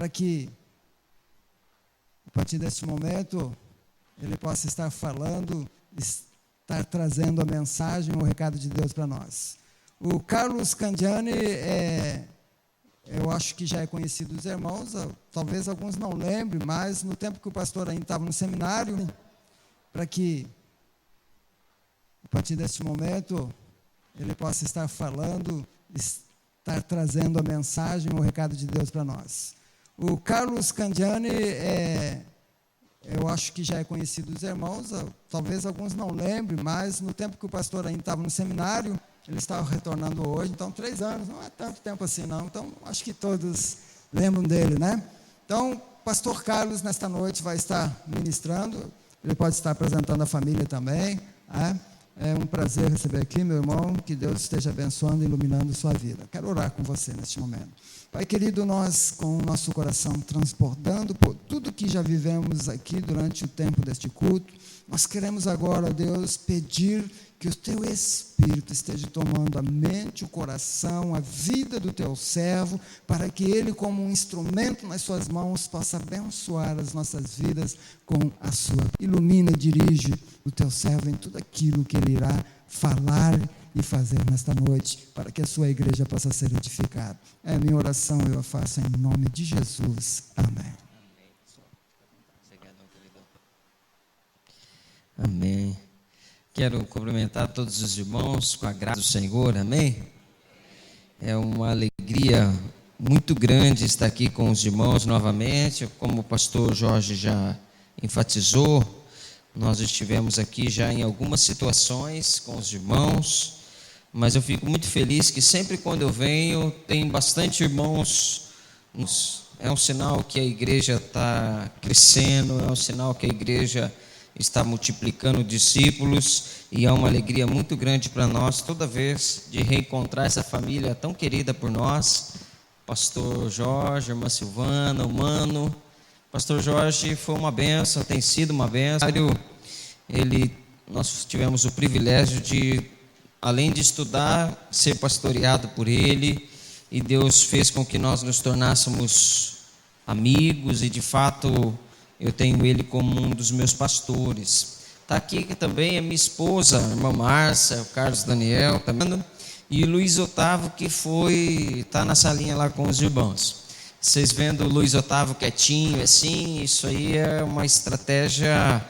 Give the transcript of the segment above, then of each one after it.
para que, a partir deste momento, ele possa estar falando, estar trazendo a mensagem, o recado de Deus para nós. O Carlos Candiani, eu acho que já é conhecido dos irmãos, talvez alguns não lembrem, mas no tempo que o pastor ainda estava no seminário, para que, a partir deste momento, ele possa estar falando, estar trazendo a mensagem, o recado de Deus para nós. O Carlos Candiani, eu acho que já é conhecido dos irmãos, talvez alguns não lembrem, mas no tempo que o pastor ainda estava no seminário, ele estava retornando hoje, então 3 anos, não é tanto tempo assim não, então acho que todos lembram dele, né? Então, pastor Carlos, nesta noite, vai estar ministrando, ele pode estar apresentando a família também, né? É um prazer receber aqui, meu irmão, que Deus esteja abençoando e iluminando sua vida. Quero orar com você neste momento. Pai querido, nós com o nosso coração transbordando por tudo que já vivemos aqui durante o tempo deste culto, nós queremos agora, Deus, pedir que o Teu Espírito esteja tomando a mente, o coração, a vida do Teu servo, para que ele, como um instrumento nas Suas mãos, possa abençoar as nossas vidas com a Sua. Ilumina e dirige o Teu servo em tudo aquilo que ele irá falar e fazer nesta noite, para que a Sua igreja possa ser edificada. É a minha oração, eu a faço em nome de Jesus. Amém. Amém. Quero cumprimentar todos os irmãos com a graça do Senhor, amém? É uma alegria muito grande estar aqui com os irmãos novamente, como o pastor Jorge já enfatizou, nós estivemos aqui já em algumas situações com os irmãos, mas eu fico muito feliz que sempre quando eu venho, tem bastante irmãos, é um sinal que a igreja está crescendo, é um sinal que a igreja está multiplicando discípulos, e é uma alegria muito grande para nós toda vez de reencontrar essa família tão querida por nós, pastor Jorge, irmã Silvana, o Mano. Pastor Jorge foi uma benção, tem sido uma benção. Nós tivemos o privilégio de, além de estudar, ser pastoreado por ele, e Deus fez com que nós nos tornássemos amigos, e de fato eu tenho ele como um dos meus pastores. Está aqui que também é minha esposa, a irmã Márcia, o Carlos Daniel, também, e o Luiz Otávio, que está na salinha lá com os irmãos. Vocês vendo o Luiz Otávio quietinho assim, isso aí é uma estratégia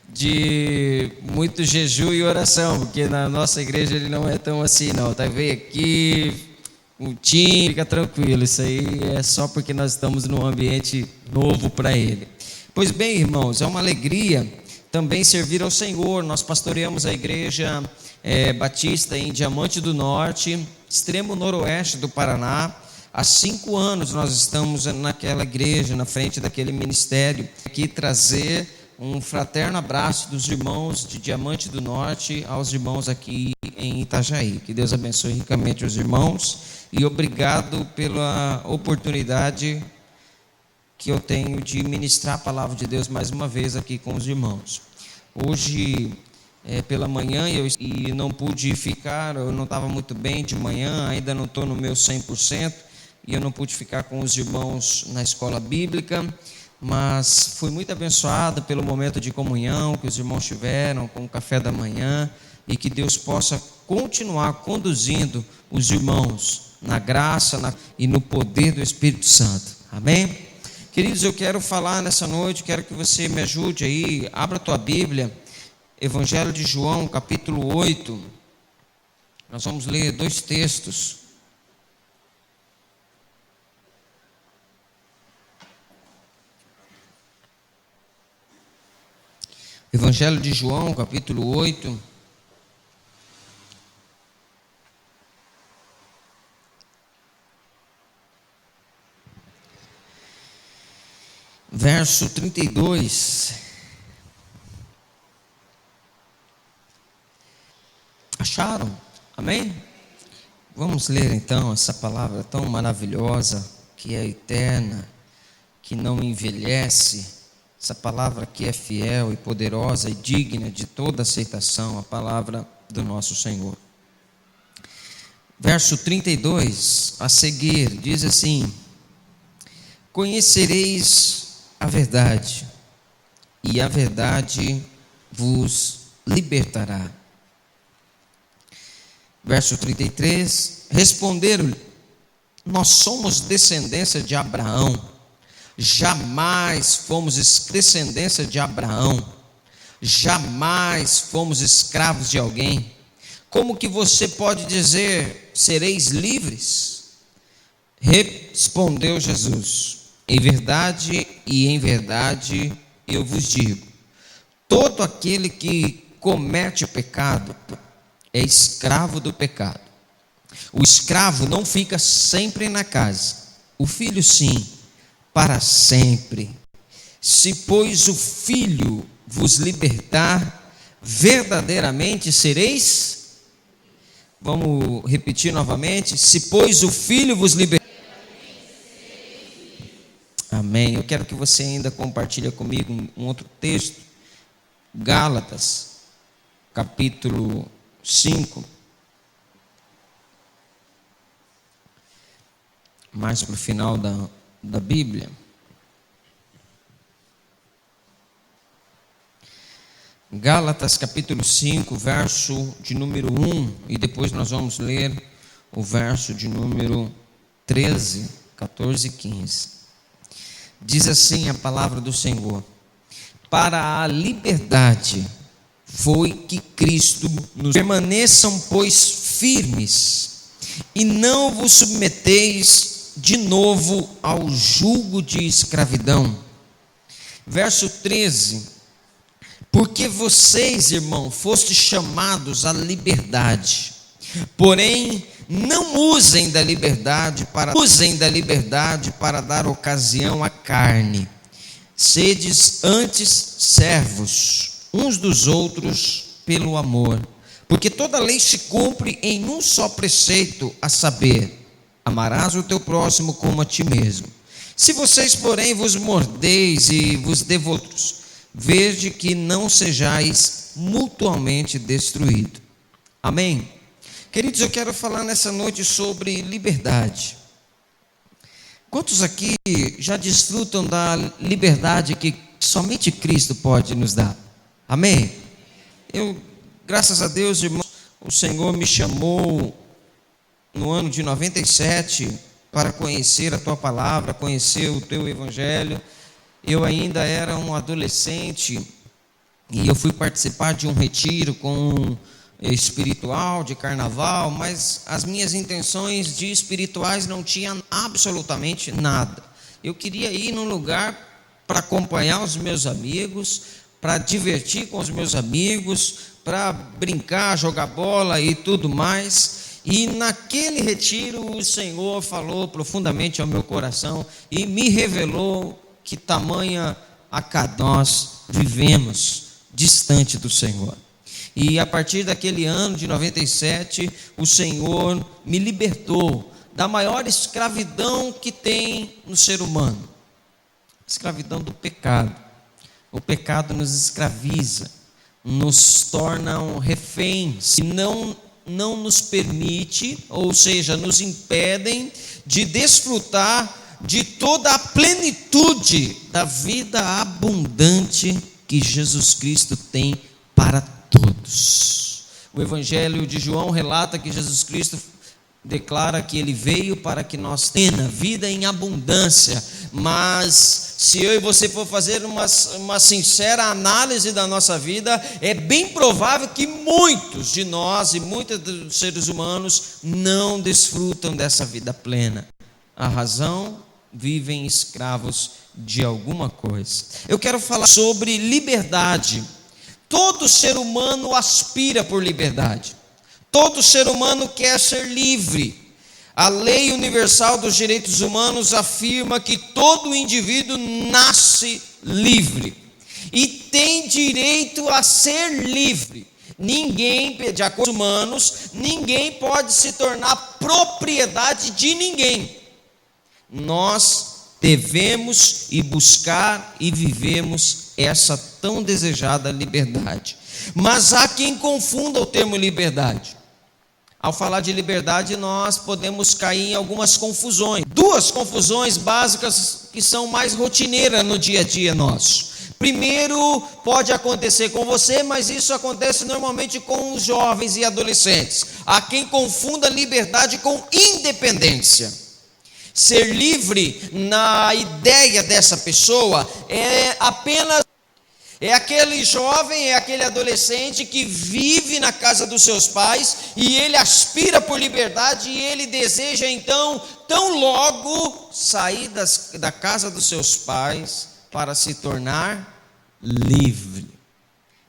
de muito jejum e oração, porque na nossa igreja ele não é tão assim não, tá? Veio aqui, o time, fica tranquilo, isso aí é só porque nós estamos num ambiente novo para ele. Pois bem, irmãos, é uma alegria também servir ao Senhor. Nós pastoreamos a igreja batista em Diamante do Norte, extremo noroeste do Paraná. Há 5 anos nós estamos naquela igreja, na frente daquele ministério, aqui trazer um fraterno abraço dos irmãos de Diamante do Norte aos irmãos aqui em Itajaí. Que Deus abençoe ricamente os irmãos, e obrigado pela oportunidade que eu tenho de ministrar a palavra de Deus mais uma vez aqui com os irmãos. Hoje, pela manhã, eu não pude ficar, eu não estava muito bem de manhã, ainda não estou no meu 100%, e eu não pude ficar com os irmãos na escola bíblica, mas fui muito abençoado pelo momento de comunhão que os irmãos tiveram, com o café da manhã, e que Deus possa continuar conduzindo os irmãos na graça e no poder do Espírito Santo. Amém? Queridos, eu quero falar nessa noite, quero que você me ajude aí, abra a tua Bíblia, Evangelho de João, capítulo 8, nós vamos ler 2 textos. Evangelho de João, capítulo 8, verso 32. Acharam? Amém? Vamos ler então essa palavra tão maravilhosa, que é eterna, que não envelhece, essa palavra que é fiel e poderosa e digna de toda aceitação, a palavra do nosso Senhor. verso 32 a seguir, diz assim: conhecereis a verdade, e a verdade vos libertará. Verso 33, responderam-lhe: nós somos descendência de Abraão, jamais fomos descendência de Abraão, jamais fomos escravos de alguém. Como que você pode dizer, sereis livres? Respondeu Jesus: em verdade eu vos digo, todo aquele que comete o pecado é escravo do pecado. O escravo não fica sempre na casa, o filho sim, para sempre. Se, pois, o filho vos libertar, verdadeiramente sereis. Vamos repetir novamente: se, pois, o filho vos libertar. Amém. Eu quero que você ainda compartilhe comigo um outro texto, Gálatas, capítulo 5. Mais para o final da Bíblia. Gálatas capítulo 5, verso de número 1, e depois nós vamos ler o verso de número 13, 14 e 15. Diz assim a palavra do Senhor: para a liberdade foi que Cristo nos... permaneçam, pois, firmes, e não vos submeteis de novo ao jugo de escravidão. Verso 13: porque vocês, irmão, fostes chamados à liberdade, porém não usem da liberdade para dar ocasião à carne. Sedes antes servos uns dos outros pelo amor, porque toda lei se cumpre em um só preceito, a saber: amarás o teu próximo como a ti mesmo. Se vocês, porém, vos mordeis e vos devotos, vede que não sejais mutuamente destruídos. Amém? Queridos, eu quero falar nessa noite sobre liberdade. Quantos aqui já desfrutam da liberdade que somente Cristo pode nos dar? Amém? Graças a Deus, irmãos, o Senhor me chamou no ano de 97 para conhecer a Tua Palavra, conhecer o Teu Evangelho. Eu ainda era um adolescente e eu fui participar de um retiro espiritual, de carnaval, mas as minhas intenções de espirituais não tinham absolutamente nada. Eu queria ir num lugar para acompanhar os meus amigos, para divertir com os meus amigos, para brincar, jogar bola e tudo mais. E naquele retiro o Senhor falou profundamente ao meu coração e me revelou que tamanha a nós vivemos distante do Senhor. E a partir daquele ano de 97, o Senhor me libertou da maior escravidão que tem no ser humano, escravidão do pecado. O pecado nos escraviza, nos torna reféns e não nos permite, ou seja, nos impedem de desfrutar de toda a plenitude da vida abundante que Jesus Cristo tem para todos. O Evangelho de João relata que Jesus Cristo declara que Ele veio para que nós tenhamos vida em abundância, mas se eu e você for fazer uma sincera análise da nossa vida, é bem provável que muitos de nós e muitos dos seres humanos não desfrutam dessa vida plena. A razão: vivem escravos de alguma coisa. Eu quero falar sobre liberdade. Todo ser humano aspira por liberdade. Todo ser humano quer ser livre. A Lei Universal dos Direitos Humanos afirma que todo indivíduo nasce livre e tem direito a ser livre. Ninguém, de acordo com os humanos, ninguém pode se tornar propriedade de ninguém. Nós devemos e buscar e vivemos essa tão desejada liberdade. Mas há quem confunda o termo liberdade. Ao falar de liberdade, nós podemos cair em algumas confusões. Duas confusões básicas que são mais rotineiras no dia a dia nosso. Primeiro, pode acontecer com você, mas isso acontece normalmente com os jovens e adolescentes. Há quem confunda liberdade com independência. Ser livre, na ideia dessa pessoa, é aquele jovem, é aquele adolescente que vive na casa dos seus pais e ele aspira por liberdade e ele deseja então, tão logo, sair da casa dos seus pais para se tornar livre,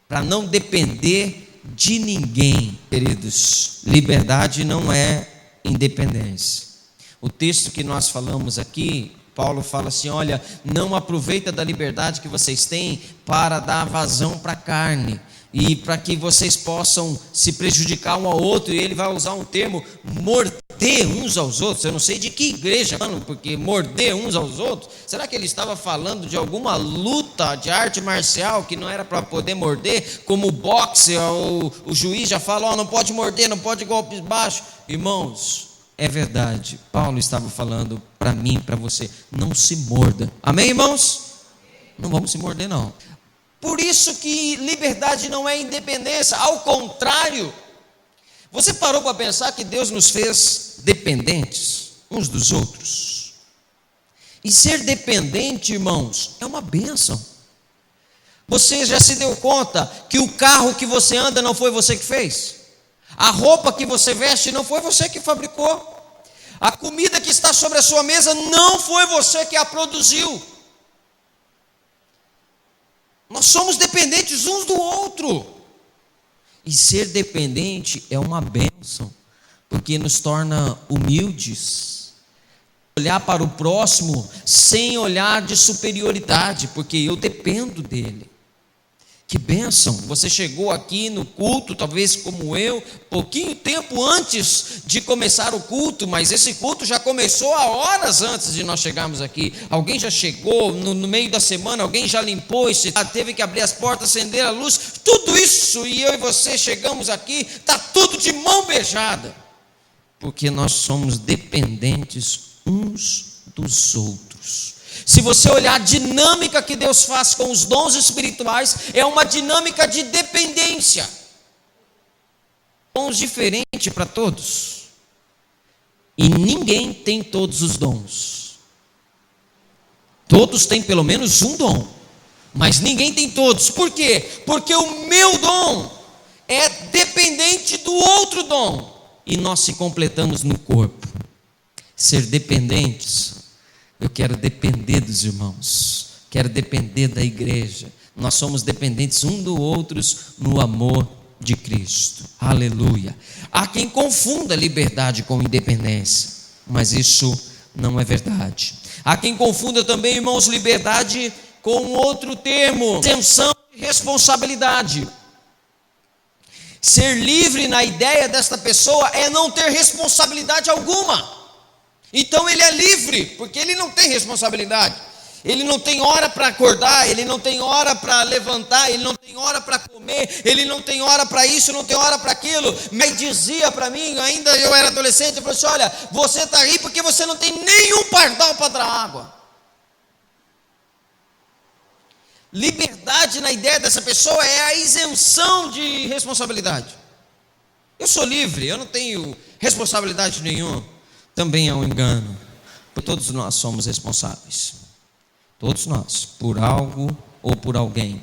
para não depender de ninguém. Queridos, liberdade não é independência. O texto que nós falamos aqui, Paulo fala assim: olha, não aproveita da liberdade que vocês têm para dar vazão para a carne e para que vocês possam se prejudicar um ao outro. E ele vai usar um termo, morder uns aos outros. Eu não sei de que igreja, mano, porque morder uns aos outros, será que ele estava falando de alguma luta de arte marcial que não era para poder morder, como o boxe, o juiz já fala, não pode morder, não pode golpes baixos. Irmãos, é verdade, Paulo estava falando para mim, para você, não se morda. Amém, irmãos? Não vamos se morder, não. Por isso que liberdade não é independência, ao contrário. Você parou para pensar que Deus nos fez dependentes uns dos outros? E ser dependente, irmãos, é uma bênção. Você já se deu conta que o carro que você anda não foi você que fez? A roupa que você veste não foi você que fabricou. A comida que está sobre a sua mesa não foi você que a produziu. Nós somos dependentes uns do outro. E ser dependente é uma bênção, porque nos torna humildes. Olhar para o próximo sem olhar de superioridade, porque eu dependo dele. Que bênção, você chegou aqui no culto, talvez como eu, pouquinho tempo antes de começar o culto, mas esse culto já começou há horas antes de nós chegarmos aqui. Alguém já chegou no meio da semana, alguém já limpou, teve que abrir as portas, acender a luz, tudo isso, e eu e você chegamos aqui, está tudo de mão beijada, porque nós somos dependentes uns dos outros. Se você olhar a dinâmica que Deus faz com os dons espirituais, é uma dinâmica de dependência. Dons diferentes para todos. E ninguém tem todos os dons. Todos têm pelo menos um dom, mas ninguém tem todos. Por quê? Porque o meu dom é dependente do outro dom. E nós se completamos no corpo. Ser dependentes, eu quero depender dos irmãos, quero depender da igreja. Nós somos dependentes um do outro no amor de Cristo. Aleluia. Há quem confunda liberdade com independência, mas isso não é verdade. Há quem confunda também, irmãos, liberdade com outro termo, isenção de responsabilidade. Ser livre na ideia desta pessoa é não ter responsabilidade alguma. Então ele é livre, porque ele não tem responsabilidade. Ele não tem hora para acordar, ele não tem hora para levantar, ele não tem hora para comer, ele não tem hora para isso, não tem hora para aquilo. Mas dizia para mim, ainda eu era adolescente, eu falei assim: olha, você está aí porque você não tem nenhum pardal para dar água. Liberdade na ideia dessa pessoa é a isenção de responsabilidade. Eu sou livre, eu não tenho responsabilidade nenhuma. Também é um engano, porque todos nós somos responsáveis, todos nós, por algo ou por alguém.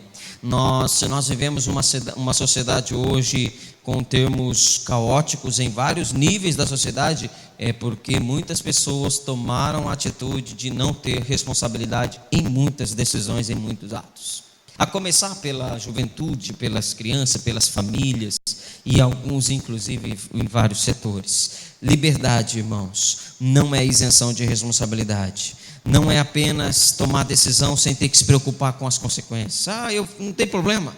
Se nós vivemos uma sociedade hoje com termos caóticos em vários níveis da sociedade, é porque muitas pessoas tomaram a atitude de não ter responsabilidade em muitas decisões, em muitos atos. A começar pela juventude, pelas crianças, pelas famílias e alguns inclusive em vários setores. Liberdade, irmãos, não é isenção de responsabilidade. Não é apenas tomar decisão sem ter que se preocupar com as consequências. Eu não tem problema.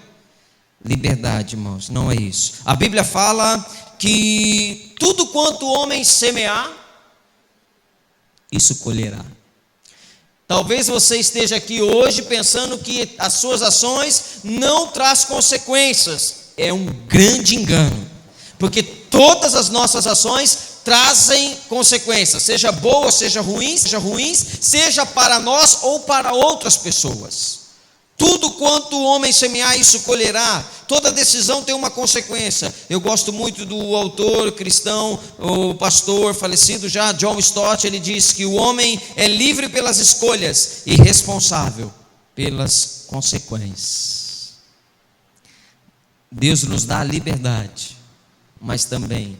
Liberdade, irmãos, não é isso. A Bíblia fala que tudo quanto o homem semear, isso colherá. Talvez você esteja aqui hoje pensando que as suas ações não trazem consequências. É um grande engano, porque Todas as nossas ações trazem consequências, seja boas, seja ruins, seja para nós ou para outras pessoas. Tudo quanto o homem semear, isso colherá. Toda decisão tem uma consequência. Eu gosto muito do autor cristão, o pastor falecido já, John Stott. Ele diz que o homem é livre pelas escolhas e responsável pelas consequências. Deus nos dá a liberdade, mas também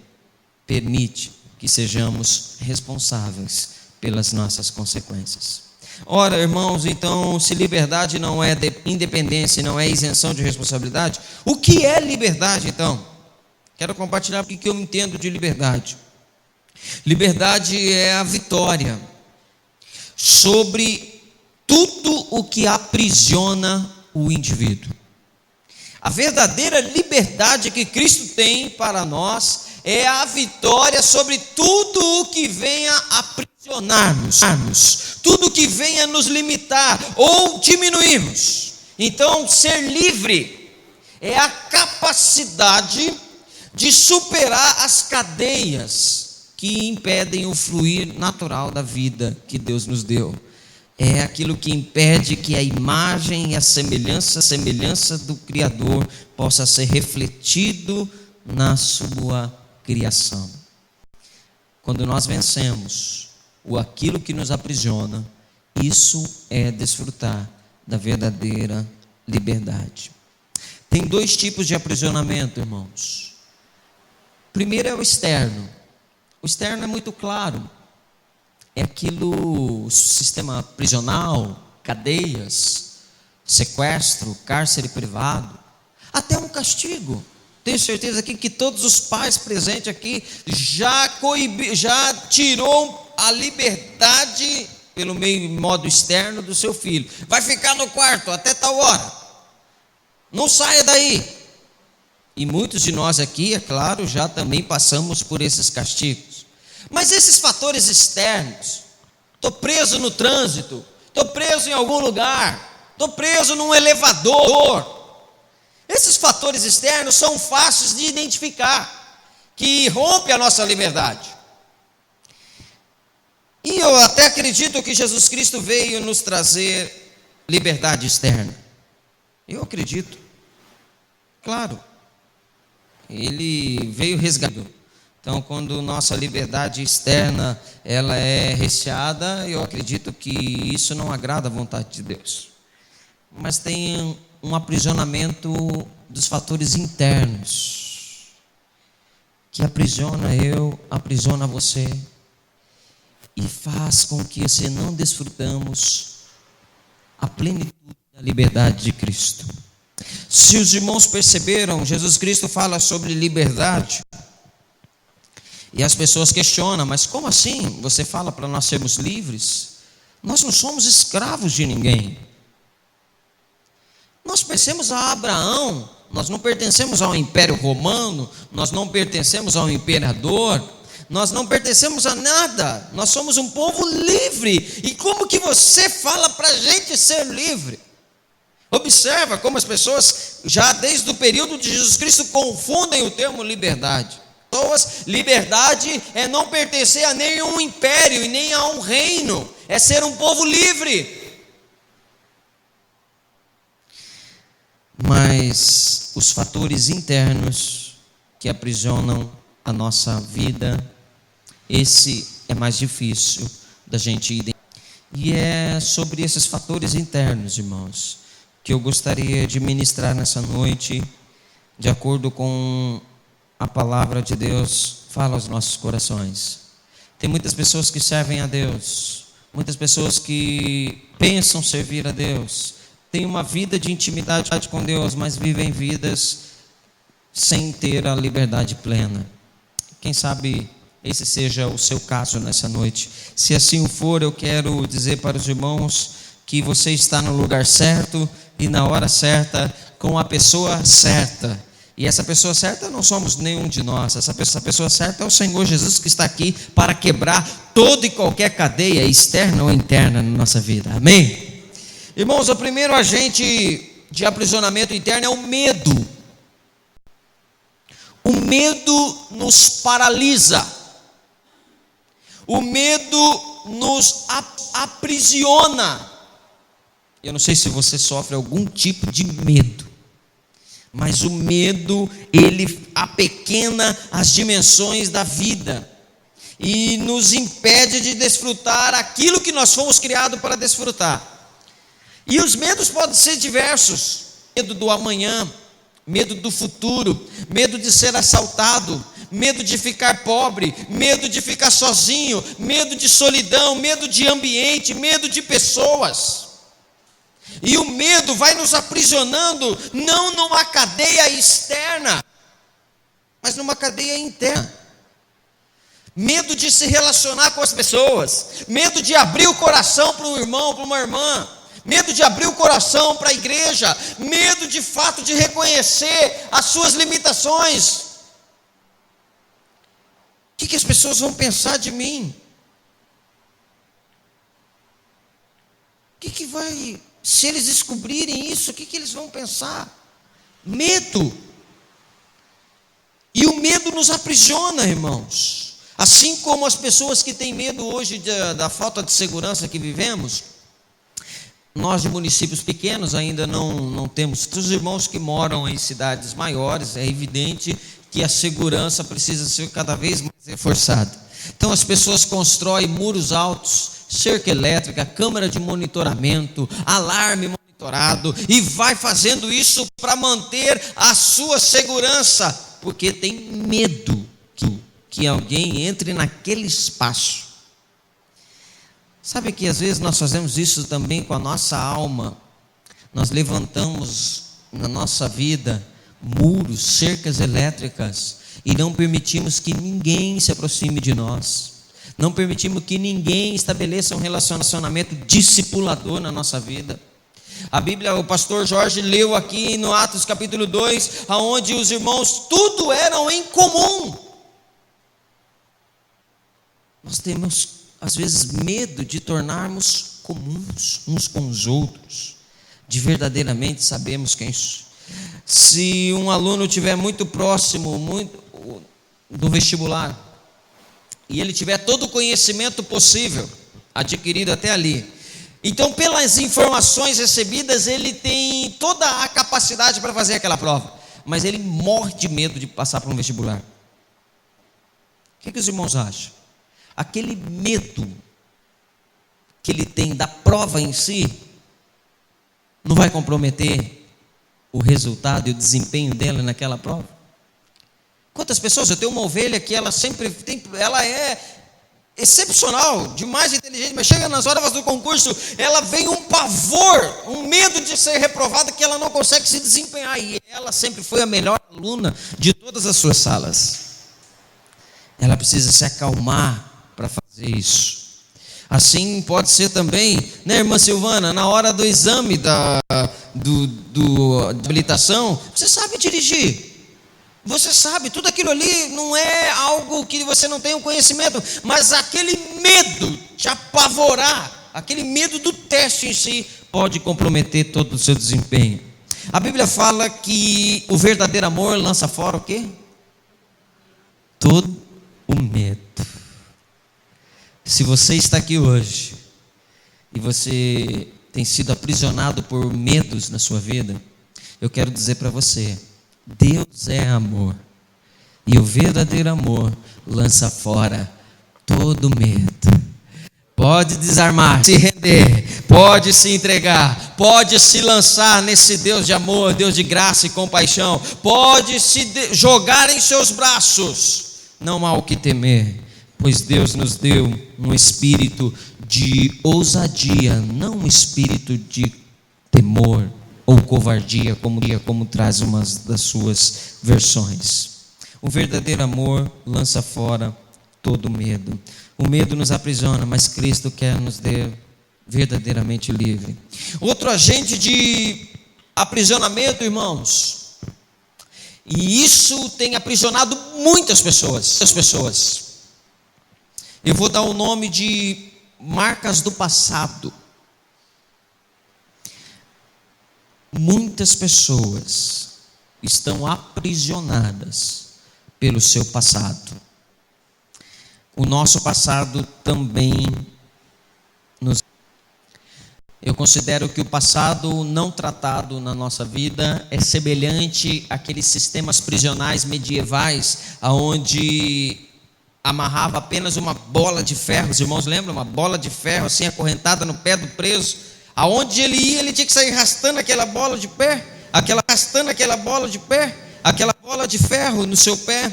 permite que sejamos responsáveis pelas nossas consequências. Ora, irmãos, então, se liberdade não é independência, não é isenção de responsabilidade, o que é liberdade, então? Quero compartilhar o que eu entendo de liberdade. Liberdade é a vitória sobre tudo o que aprisiona o indivíduo. A verdadeira liberdade que Cristo tem para nós é a vitória sobre tudo o que venha aprisionar-nos, tudo que venha nos limitar ou diminuirmos. Então, ser livre é a capacidade de superar as cadeias que impedem o fluir natural da vida que Deus nos deu. É aquilo que impede que a imagem e a semelhança do Criador possa ser refletido na sua criação. Quando nós vencemos aquilo que nos aprisiona, isso é desfrutar da verdadeira liberdade. Tem dois tipos de aprisionamento, irmãos. Primeiro é o externo. O externo é muito claro. É aquilo, sistema prisional, cadeias, sequestro, cárcere privado, até um castigo. Tenho certeza aqui que todos os pais presentes aqui já tirou a liberdade pelo modo externo do seu filho. Vai ficar no quarto até tal hora, não saia daí. E muitos de nós aqui, é claro, já também passamos por esses castigos. Mas esses fatores externos, estou preso no trânsito, estou preso em algum lugar, estou preso num elevador. Esses fatores externos são fáceis de identificar, que rompe a nossa liberdade. E eu até acredito que Jesus Cristo veio nos trazer liberdade externa. Eu acredito. Claro. Ele veio resgatar. Então, quando nossa liberdade externa ela é recheada, eu acredito que isso não agrada a vontade de Deus. Mas tem um aprisionamento dos fatores internos, que aprisiona aprisiona você, e faz com que você não desfrutamos a plenitude da liberdade de Cristo. Se os irmãos perceberam, Jesus Cristo fala sobre liberdade, e as pessoas questionam, mas como assim? Você fala para nós sermos livres? Nós não somos escravos de ninguém. Nós pertencemos a Abraão, nós não pertencemos ao Império Romano, nós não pertencemos ao imperador, nós não pertencemos a nada, nós somos um povo livre. E como que você fala para a gente ser livre? Observa como as pessoas, já desde o período de Jesus Cristo, confundem o termo liberdade. Liberdade é não pertencer a nenhum império e nem a um reino, é ser um povo livre. Mas os fatores internos que aprisionam a nossa vida, esse é mais difícil da gente identificar. E é sobre esses fatores internos, irmãos, que eu gostaria de ministrar nessa noite, de acordo com a palavra de Deus fala aos nossos corações. Tem muitas pessoas que servem a Deus, muitas pessoas que pensam servir a Deus, têm uma vida de intimidade com Deus, mas vivem vidas sem ter a liberdade plena. Quem sabe esse seja o seu caso nessa noite. Se assim for, eu quero dizer para os irmãos que você está no lugar certo e na hora certa, com a pessoa certa. E essa pessoa certa não somos nenhum de nós. Essa pessoa certa é o Senhor Jesus, que está aqui para quebrar toda e qualquer cadeia externa ou interna na nossa vida. Amém? Irmãos, o primeiro agente de aprisionamento interno é o medo. O medo nos paralisa. O medo nos aprisiona. Eu não sei se você sofre algum tipo de medo, mas o medo, ele apequena as dimensões da vida e nos impede de desfrutar aquilo que nós fomos criados para desfrutar. E os medos podem ser diversos: medo do amanhã, medo do futuro, medo de ser assaltado, medo de ficar pobre, medo de ficar sozinho, medo de solidão, medo de ambiente, medo de pessoas. E o medo vai nos aprisionando, não numa cadeia externa, mas numa cadeia interna. Medo de se relacionar com as pessoas, medo de abrir o coração para um irmão, para uma irmã, medo de abrir o coração para a igreja, medo de fato de reconhecer as suas limitações. O que as pessoas vão pensar de mim? O que vai, se eles descobrirem isso, o que eles vão pensar? Medo. E o medo nos aprisiona, irmãos. Assim como as pessoas que têm medo hoje da falta de segurança que vivemos, nós de municípios pequenos ainda não temos. Os irmãos que moram em cidades maiores, é evidente que a segurança precisa ser cada vez mais reforçada. Então as pessoas constroem muros altos, cerca elétrica, câmera de monitoramento, alarme monitorado, e vai fazendo isso para manter a sua segurança, porque tem medo que alguém entre naquele espaço. Sabe que às vezes nós fazemos isso também com a nossa alma. Nós levantamos na nossa vida muros, cercas elétricas, e não permitimos que ninguém se aproxime de nós. Não permitimos que ninguém estabeleça um relacionamento discipulador na nossa vida. A Bíblia, o pastor Jorge leu aqui no Atos capítulo 2, onde os irmãos tudo eram em comum. Nós temos às vezes medo de tornarmos comuns uns com os outros, de verdadeiramente sabemos quem. Se um aluno estiver muito próximo do vestibular, e ele tiver todo o conhecimento possível, adquirido até ali, então pelas informações recebidas, ele tem toda a capacidade para fazer aquela prova, mas ele morre de medo de passar por um vestibular. O que os irmãos acham? Aquele medo que ele tem da prova em si, não vai comprometer o resultado e o desempenho dela naquela prova? Quantas pessoas, eu tenho uma ovelha que ela sempre tem, ela é excepcional, demais inteligente, mas chega nas horas do concurso, ela vem um pavor, um medo de ser reprovada, que ela não consegue se desempenhar, e ela sempre foi a melhor aluna de todas as suas salas. Ela precisa se acalmar para fazer isso. Assim pode ser também, né, irmã Silvana, na hora do exame da habilitação, você sabe dirigir, você sabe, tudo aquilo ali não é algo que você não tem o conhecimento, mas aquele medo te apavorar, aquele medo do teste em si, pode comprometer todo o seu desempenho. A Bíblia fala que o verdadeiro amor lança fora o quê? Todo o medo. Se você está aqui hoje e você tem sido aprisionado por medos na sua vida, eu quero dizer para você: Deus é amor, e o verdadeiro amor lança fora todo medo. Pode desarmar, se render, pode se entregar, pode se lançar nesse Deus de amor, Deus de graça e compaixão, pode se jogar em seus braços. Não há o que temer, pois Deus nos deu um espírito de ousadia, não um espírito de temor ou covardia, como traz uma das suas versões. O verdadeiro amor lança fora todo medo. O medo nos aprisiona, mas Cristo quer nos ter verdadeiramente livre. Outro agente de aprisionamento, irmãos, e isso tem aprisionado muitas pessoas. Eu vou dar o nome de marcas do passado. Muitas pessoas estão aprisionadas pelo seu passado. O nosso passado também Eu considero que o passado não tratado na nossa vida é semelhante àqueles sistemas prisionais medievais, onde amarrava apenas uma bola de ferro. Os irmãos lembram? Uma bola de ferro assim acorrentada no pé do preso. Aonde ele ia, ele tinha que sair arrastando aquela bola de aquela bola de ferro no seu pé.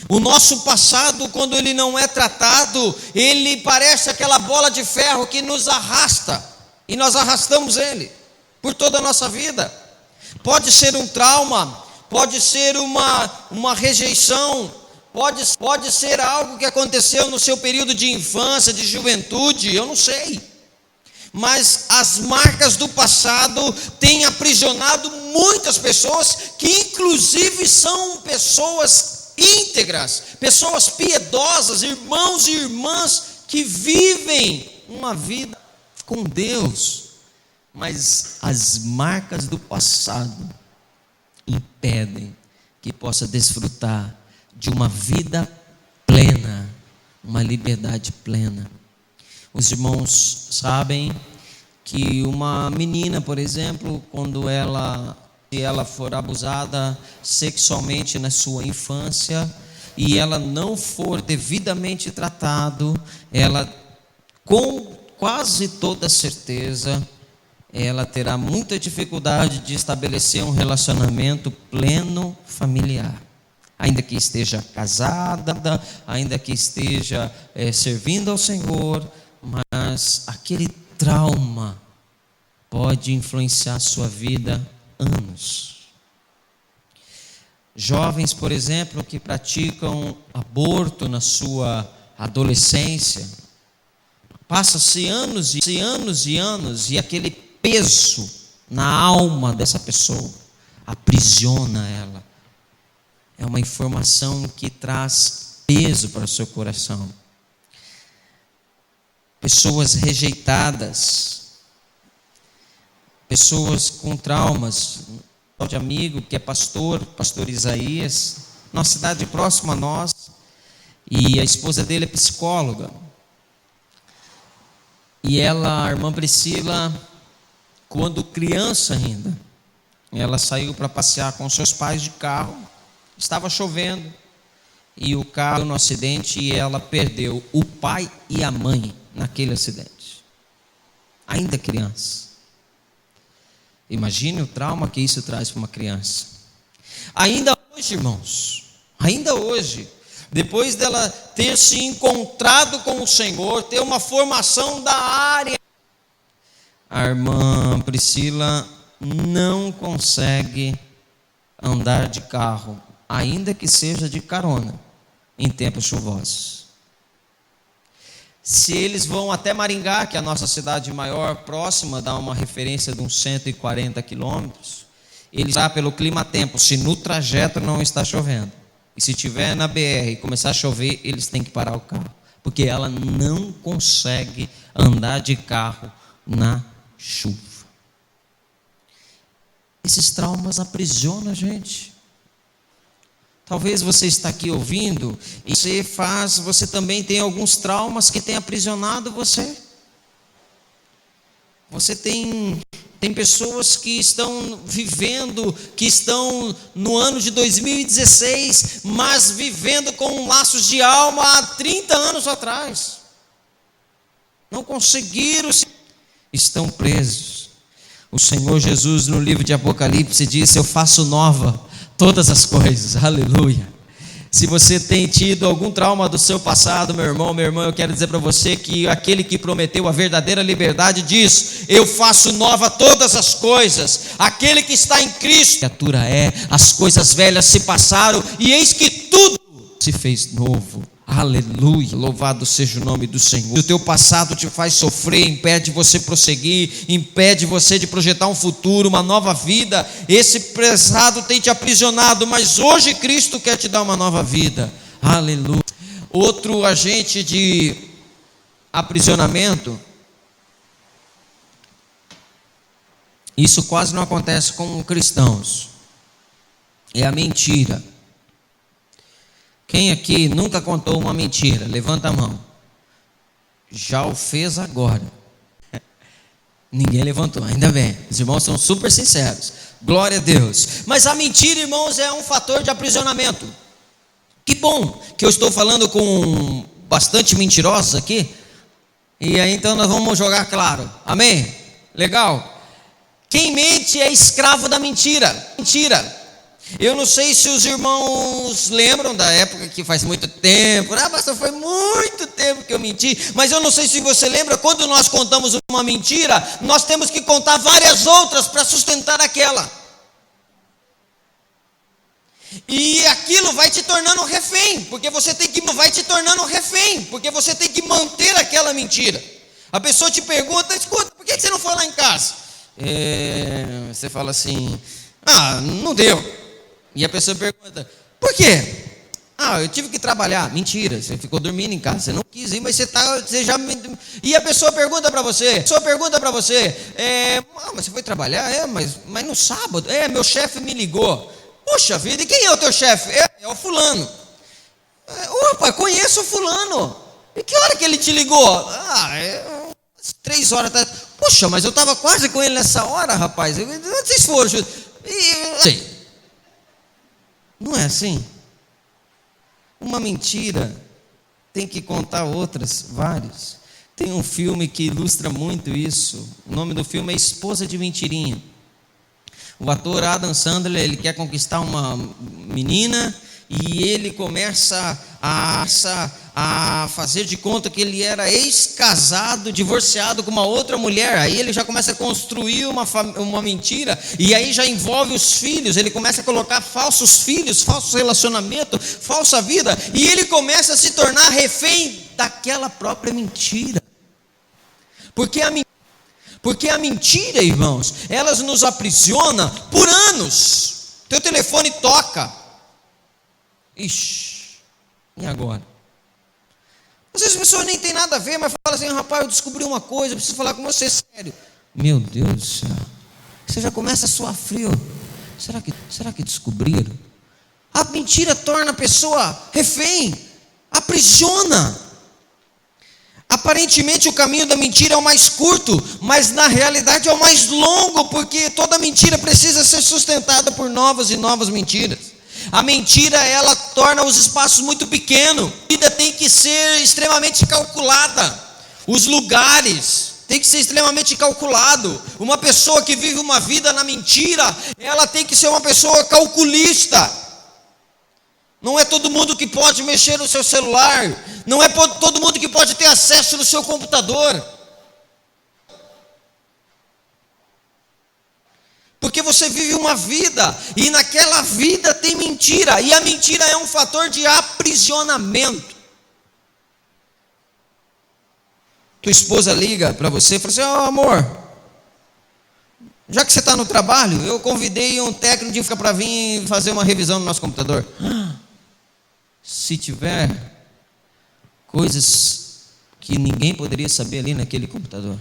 O nosso passado, quando ele não é tratado, ele parece aquela bola de ferro que nos arrasta. E nós arrastamos ele por toda a nossa vida. Pode ser um trauma, pode ser uma rejeição, pode ser algo que aconteceu no seu período de infância, de juventude, eu não sei. Mas as marcas do passado têm aprisionado muitas pessoas, que inclusive são pessoas íntegras, pessoas piedosas, irmãos e irmãs que vivem uma vida com Deus, mas as marcas do passado impedem que possa desfrutar de uma vida plena, uma liberdade plena. Os irmãos sabem que uma menina, por exemplo, quando ela for abusada sexualmente na sua infância e ela não for devidamente tratado, ela com quase toda certeza, ela terá muita dificuldade de estabelecer um relacionamento pleno familiar. Ainda que esteja casada, ainda que esteja servindo ao Senhor, mas aquele trauma pode influenciar a sua vida anos. Jovens, por exemplo, que praticam aborto na sua adolescência, passa-se anos e anos, e aquele peso na alma dessa pessoa aprisiona ela. É uma informação que traz peso para o seu coração. Pessoas rejeitadas, pessoas com traumas. De amigo que é pastor Isaías, numa cidade próxima a nós, e a esposa dele é psicóloga. E ela, a irmã Priscila, quando criança ainda, ela saiu para passear com seus pais de carro, estava chovendo, e o carro no acidente, e ela perdeu o pai e a mãe naquele acidente, ainda criança. Imagine o trauma que isso traz para uma criança. Ainda hoje, irmãos, ainda hoje, depois dela ter se encontrado com o Senhor, ter uma formação da área, a irmã Priscila não consegue andar de carro, ainda que seja de carona, em tempos chuvosos. Se eles vão até Maringá, que é a nossa cidade maior, próxima, dá uma referência de uns 140 quilômetros, ele está pelo clima-tempo, se no trajeto não está chovendo. E se estiver na BR e começar a chover, eles têm que parar o carro, porque ela não consegue andar de carro na chuva. Esses traumas aprisionam a gente. Talvez você está aqui ouvindo e você também tem alguns traumas que têm aprisionado você. Você tem pessoas que estão vivendo, que estão no ano de 2016, mas vivendo com laços de alma há 30 anos atrás. Não conseguiram, estão presos. O Senhor Jesus, no livro de Apocalipse, disse: eu faço nova todas as coisas, aleluia. Se você tem tido algum trauma do seu passado, meu irmão, minha irmã, eu quero dizer para você que aquele que prometeu a verdadeira liberdade diz: eu faço nova todas as coisas. Aquele que está em Cristo, criatura é, as coisas velhas se passaram e eis que tudo se fez novo. Aleluia, louvado seja o nome do Senhor. Se o teu passado te faz sofrer, impede você prosseguir, impede você de projetar um futuro, uma nova vida, esse passado tem te aprisionado, mas hoje Cristo quer te dar uma nova vida. Aleluia. Outro agente de aprisionamento, isso quase não acontece com cristãos, é a mentira. Quem aqui nunca contou uma mentira? Levanta a mão. Já o fez agora. Ninguém levantou, ainda bem. Os irmãos são super sinceros. Glória a Deus. Mas a mentira, irmãos, é um fator de aprisionamento. Que bom que eu estou falando com bastante mentirosos aqui. E aí então nós vamos jogar claro. Amém? Legal? Quem mente é escravo da mentira. Mentira. Eu não sei se os irmãos lembram da época que faz muito tempo. Pastor, foi muito tempo que eu menti. Mas eu não sei se você lembra, quando nós contamos uma mentira, nós temos que contar várias outras para sustentar aquela. E aquilo vai te tornando refém, porque você tem que manter aquela mentira. A pessoa te pergunta: escuta, por que você não foi lá em casa? Você fala assim: não deu. E a pessoa pergunta: por quê? Eu tive que trabalhar. Mentira, você ficou dormindo em casa, você não quis ir, mas você já. E a pessoa pergunta para você: mas você foi trabalhar? Mas no sábado, meu chefe me ligou. Poxa vida, e quem é o teu chefe? É o fulano. Opa, conheço o fulano. E que hora que ele te ligou? 3 horas. Poxa, mas eu estava quase com ele nessa hora, rapaz. Onde vocês foram? Não é assim? Uma mentira tem que contar outras, várias. Tem um filme que ilustra muito isso. O nome do filme é Esposa de Mentirinha. O ator Adam Sandler, ele quer conquistar uma menina e ele começa a fazer de conta que ele era ex-casado, divorciado com uma outra mulher. Aí ele já começa a construir uma mentira, e aí já envolve os filhos. Ele começa a colocar falsos filhos, falso relacionamento, falsa vida, e ele começa a se tornar refém daquela própria mentira. Porque a mentira, irmãos, elas nos aprisiona por anos. Teu telefone toca. Ixi, e agora? Às vezes a pessoa nem tem nada a ver, mas fala assim: rapaz, eu descobri uma coisa, eu preciso falar com você sério. Meu Deus do céu. Você já começa a suar frio. Será que descobriram? A mentira torna a pessoa refém, aprisiona. Aparentemente o caminho da mentira é o mais curto, mas na realidade é o mais longo, porque toda mentira precisa ser sustentada por novas e novas mentiras. A mentira, ela torna os espaços muito pequenos. A vida tem que ser extremamente calculada. Os lugares tem que ser extremamente calculado. Uma pessoa que vive uma vida na mentira, ela tem que ser uma pessoa calculista. Não é todo mundo que pode mexer no seu celular. Não é todo mundo que pode ter acesso no seu computador. Porque você vive uma vida, e naquela vida tem mentira, e a mentira é um fator de aprisionamento. Tua esposa liga para você e fala assim: amor, já que você está no trabalho, eu convidei um técnico para vir fazer uma revisão no nosso computador. Se tiver coisas que ninguém poderia saber ali naquele computador,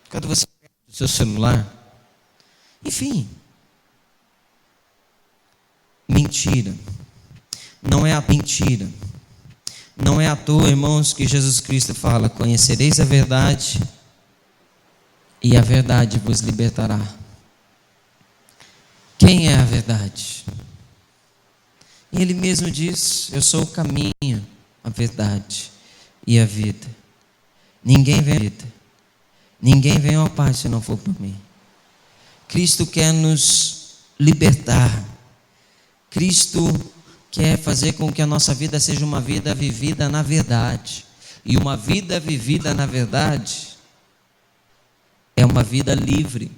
quando você o seu celular, enfim, mentira, não é a mentira, não é à toa, irmãos, que Jesus Cristo fala: conhecereis a verdade e a verdade vos libertará. Quem é a verdade? Ele mesmo diz: eu sou o caminho, a verdade e a vida. Ninguém vem ao Pai se não for por mim. Cristo quer nos libertar. Cristo quer fazer com que a nossa vida seja uma vida vivida na verdade. E uma vida vivida na verdade é uma vida livre.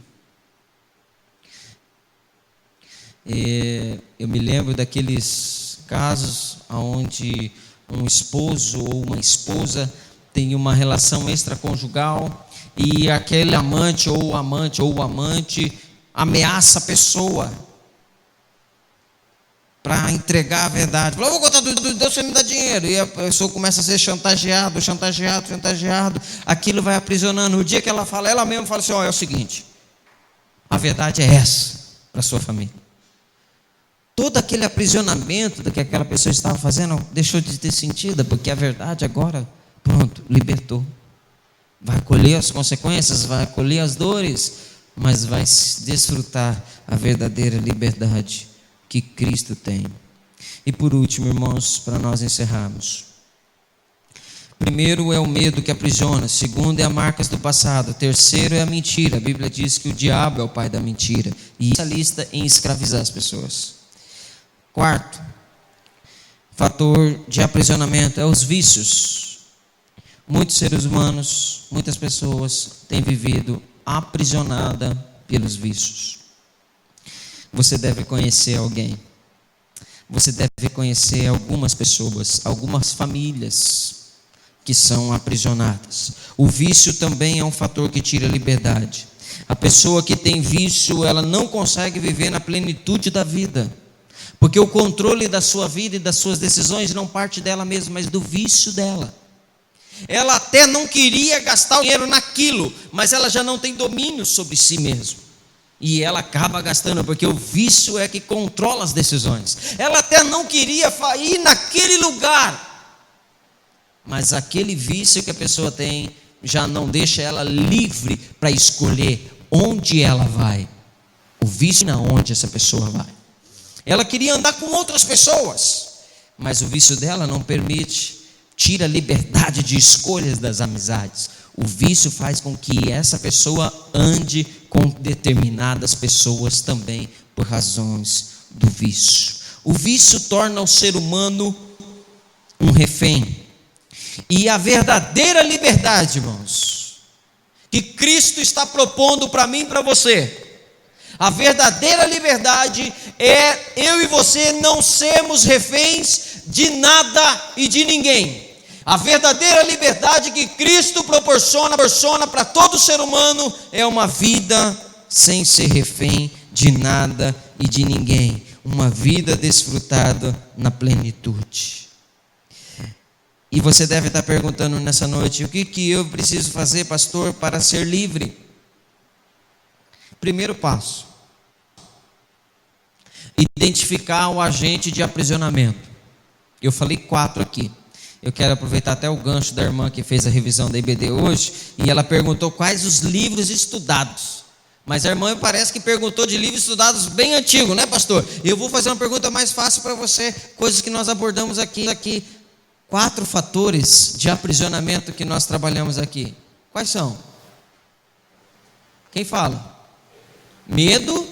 Eu me lembro daqueles casos onde um esposo ou uma esposa tem uma relação extraconjugal e aquele amante ou o amante ameaça a pessoa para entregar a verdade. Fala: eu vou contar tudo, você me dá dinheiro. E a pessoa começa a ser chantageado. Aquilo vai aprisionando. O dia que ela mesma fala assim: é o seguinte, a verdade é essa para a sua família. todo aquele aprisionamento do que aquela pessoa estava fazendo deixou de ter sentido, porque a verdade agora, pronto, libertou. Vai colher as consequências, vai colher as dores, mas vai desfrutar a verdadeira liberdade que Cristo tem. E por último, irmãos, para nós encerrarmos. Primeiro é o medo que aprisiona, segundo é as marcas do passado, terceiro é a mentira. A Bíblia diz que o diabo é o pai da mentira, e essa lista em escravizar as pessoas. Quarto fator de aprisionamento é os vícios. Muitos seres humanos, muitas pessoas têm vivido aprisionada pelos vícios. Você deve conhecer alguém. Você deve conhecer algumas pessoas, algumas famílias que são aprisionadas. O vício também é um fator que tira a liberdade. A pessoa que tem vício, ela não consegue viver na plenitude da vida, porque o controle da sua vida e das suas decisões não parte dela mesma, mas do vício dela. Ela até não queria gastar o dinheiro naquilo, mas ela já não tem domínio sobre si mesma, e ela acaba gastando, porque o vício é que controla as decisões. Ela até não queria ir naquele lugar, mas aquele vício que a pessoa tem já não deixa ela livre para escolher onde ela vai. O vício não é onde essa pessoa vai. Ela queria andar com outras pessoas, mas o vício dela não permite, tira a liberdade de escolhas das amizades. O vício faz com que essa pessoa ande com determinadas pessoas também por razões do vício. O vício torna o ser humano um refém. E a verdadeira liberdade, irmãos, que Cristo está propondo para mim e para você, a verdadeira liberdade é eu e você não sermos reféns de nada e de ninguém. A verdadeira liberdade que Cristo proporciona para todo ser humano é uma vida sem ser refém de nada e de ninguém, uma vida desfrutada na plenitude. E você deve estar perguntando nessa noite: o que eu preciso fazer, pastor, para ser livre? Primeiro passo: identificar o agente de aprisionamento. Eu falei 4 aqui. Eu quero aproveitar até o gancho da irmã que fez a revisão da IBD hoje, e ela perguntou quais os livros estudados. Mas a irmã parece que perguntou de livros estudados bem antigos, né, pastor? Eu vou fazer uma pergunta mais fácil para você, coisas que nós abordamos aqui. 4 fatores de aprisionamento que nós trabalhamos aqui. Quais são? Quem fala? Medo,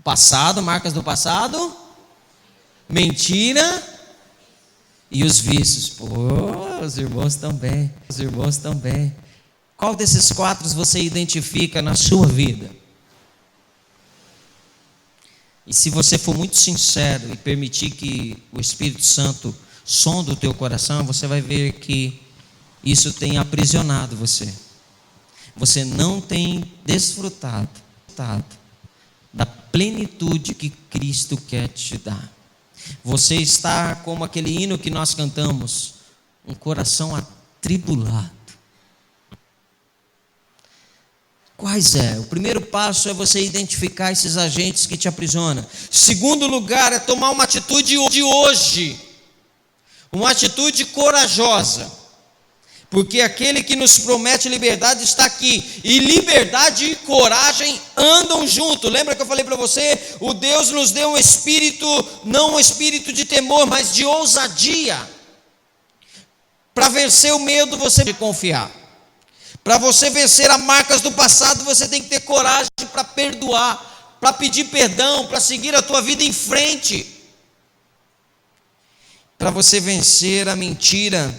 passado, marcas do passado, mentira e os vícios. Pô, os irmãos também. Qual desses 4 você identifica na sua vida? E se você for muito sincero e permitir que o Espírito Santo sonde o teu coração, você vai ver que isso tem aprisionado você. Você não tem desfrutado da plenitude que Cristo quer te dar. Você está como aquele hino que nós cantamos, um coração atribulado. Quais é? O primeiro passo é você identificar esses agentes que te aprisionam. Segundo lugar é tomar uma atitude de hoje, uma atitude corajosa, porque aquele que nos promete liberdade está aqui, e liberdade e coragem andam junto. Lembra que eu falei para você? O Deus nos deu um espírito, não um espírito de temor, mas de ousadia. Para vencer o medo, você tem que confiar. Para você vencer as marcas do passado, você tem que ter coragem para perdoar, para pedir perdão, para seguir a tua vida em frente. Para você vencer a mentira,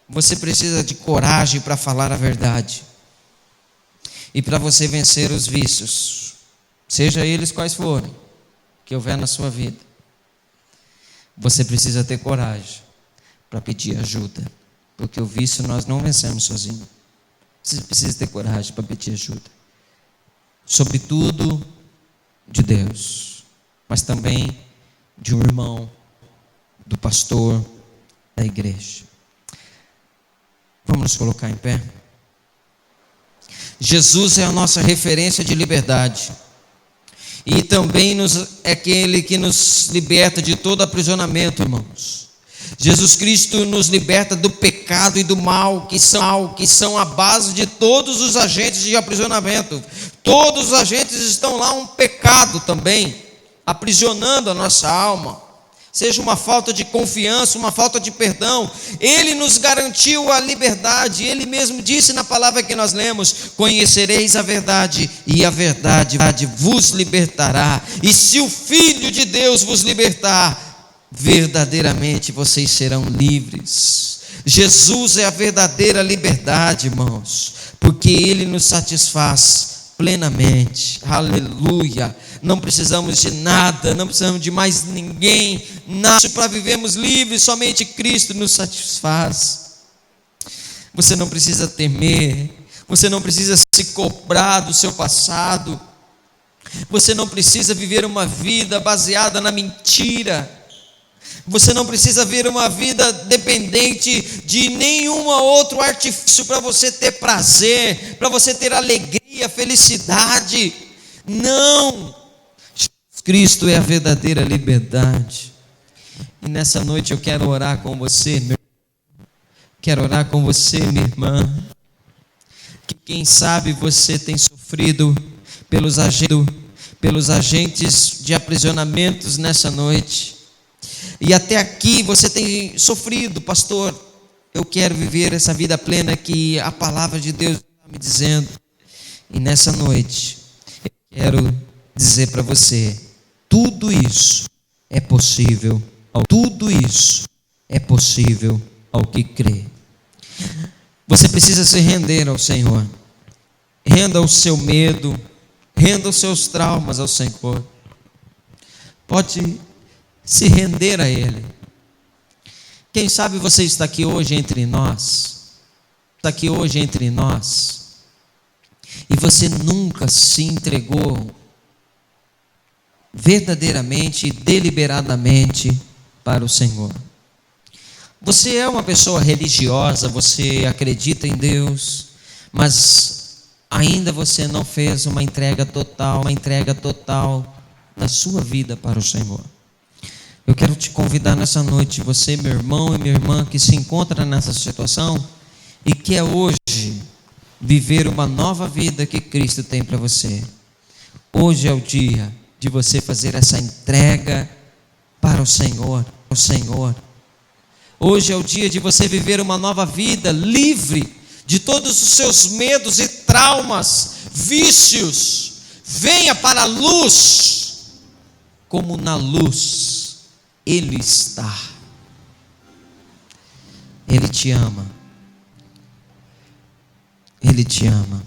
você precisa de coragem para falar a verdade. E para você vencer os vícios, seja eles quais forem, que houver na sua vida, você precisa ter coragem para pedir ajuda, porque o vício nós não vencemos sozinhos. Você precisa ter coragem para pedir ajuda, sobretudo de Deus, mas também de um irmão, do pastor, da igreja. Vamos nos colocar em pé. Jesus é a nossa referência de liberdade, E também é aquele que nos liberta de todo aprisionamento, irmãos. Jesus Cristo nos liberta do pecado e do mal, que são a base de todos os agentes de aprisionamento. Todos os agentes estão lá, um pecado também, aprisionando a nossa alma. Seja uma falta de confiança, uma falta de perdão. Ele nos garantiu a liberdade. Ele mesmo disse na palavra que nós lemos: conhecereis a verdade, e a verdade vos libertará. E se o Filho de Deus vos libertar, verdadeiramente vocês serão livres. Jesus é a verdadeira liberdade, irmãos, porque Ele nos satisfaz plenamente. Aleluia. Não precisamos de nada, não precisamos de mais ninguém, nada para vivermos livres. Somente Cristo nos satisfaz. Você não precisa temer, você não precisa se cobrar do seu passado, você não precisa viver uma vida baseada na mentira. Você não precisa ver uma vida dependente de nenhum outro artifício para você ter prazer, para você ter alegria, felicidade. Não! Jesus Cristo é a verdadeira liberdade. E nessa noite eu quero orar com você, meu irmão. Quero orar com você, minha irmã. Que quem sabe você tem sofrido pelos agentes de aprisionamentos nessa noite. E até aqui você tem sofrido, pastor. Eu quero viver essa vida plena que a palavra de Deus está me dizendo. E nessa noite, eu quero dizer para você: tudo isso é possível. Tudo isso é possível ao que crê. Você precisa se render ao Senhor. Renda o seu medo, renda os seus traumas ao Senhor. Pode se render a Ele. Quem sabe você está aqui hoje entre nós, e você nunca se entregou verdadeiramente e deliberadamente para o Senhor. Você é uma pessoa religiosa, você acredita em Deus, mas ainda você não fez uma entrega total da sua vida para o Senhor. Eu quero te convidar nessa noite, você, meu irmão e minha irmã, que se encontra nessa situação e quer hoje viver uma nova vida que Cristo tem para você. Hoje é o dia de você fazer essa entrega para o Senhor. Hoje é o dia de você viver uma nova vida, livre de todos os seus medos e traumas, vícios. Venha para a luz, como na luz Ele está. Ele te ama. Ele te ama.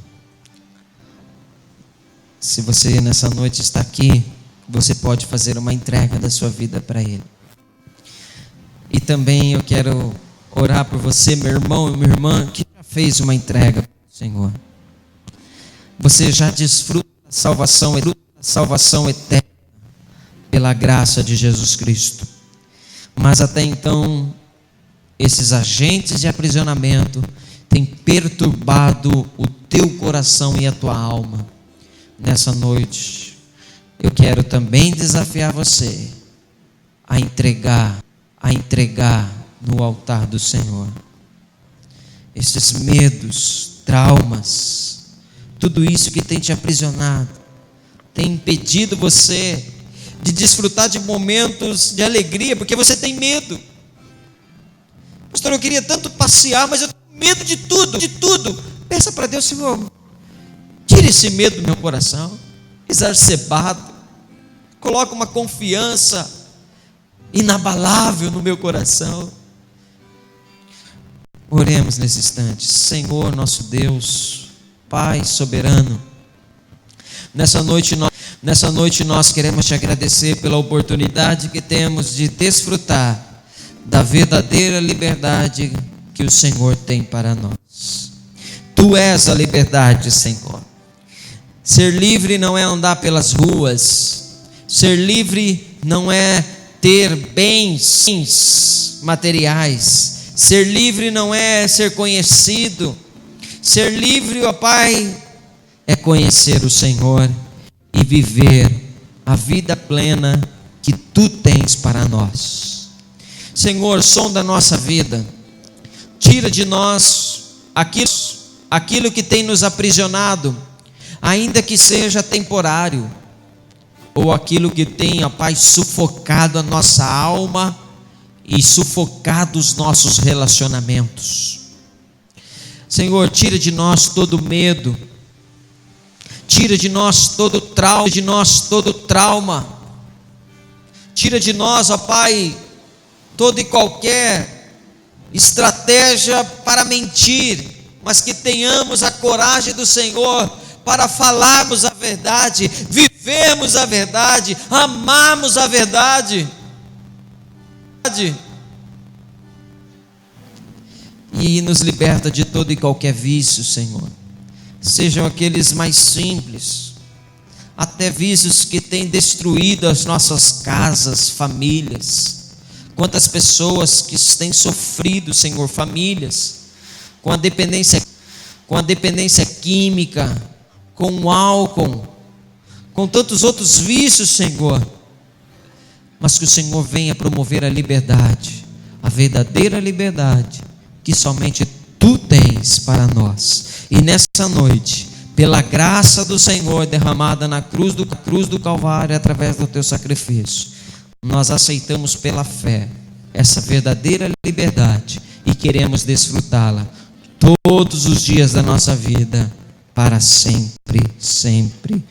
Se você nessa noite está aqui, você pode fazer uma entrega da sua vida para Ele. E também eu quero orar por você, meu irmão e minha irmã, que já fez uma entrega para o Senhor. Você já desfruta da salvação eterna pela graça de Jesus Cristo. Mas até então, esses agentes de aprisionamento têm perturbado o teu coração e a tua alma. Nessa noite, eu quero também desafiar você a entregar no altar do Senhor esses medos, traumas, tudo isso que tem te aprisionado, tem impedido você de desfrutar de momentos de alegria, porque você tem medo. Pastor, eu queria tanto passear, mas eu tenho medo de tudo. Peça para Deus: Senhor, tire esse medo do meu coração, exacerbado. Coloca uma confiança inabalável no meu coração. Oremos nesse instante. Senhor nosso Deus, Pai soberano, nessa noite nós queremos te agradecer pela oportunidade que temos de desfrutar da verdadeira liberdade que o Senhor tem para nós. Tu és a liberdade, Senhor. Ser livre não é andar pelas ruas. Ser livre não é ter bens materiais. Ser livre não é ser conhecido. Ser livre, ó Pai, é conhecer o Senhor e viver a vida plena que Tu tens para nós. Senhor, sonda a nossa vida, tira de nós aquilo que tem nos aprisionado, ainda que seja temporário, ou aquilo que tem, ó Pai, sufocado a nossa alma e sufocado os nossos relacionamentos. Senhor, tira de nós todo medo, tira de nós todo trauma, tira de nós, ó Pai, toda e qualquer estratégia para mentir, mas que tenhamos a coragem do Senhor para falarmos a verdade, vivermos a verdade, amarmos a verdade. E nos liberta de todo e qualquer vício, Senhor. Sejam aqueles mais simples, até vícios que têm destruído as nossas casas, famílias. Quantas pessoas que têm sofrido, Senhor, famílias, com a dependência química, com o álcool, com tantos outros vícios, Senhor. Mas que o Senhor venha promover a liberdade, a verdadeira liberdade, que somente Tu tens para nós. E nessa noite, pela graça do Senhor derramada na cruz do Calvário, através do Teu sacrifício, nós aceitamos pela fé essa verdadeira liberdade e queremos desfrutá-la todos os dias da nossa vida, para sempre, sempre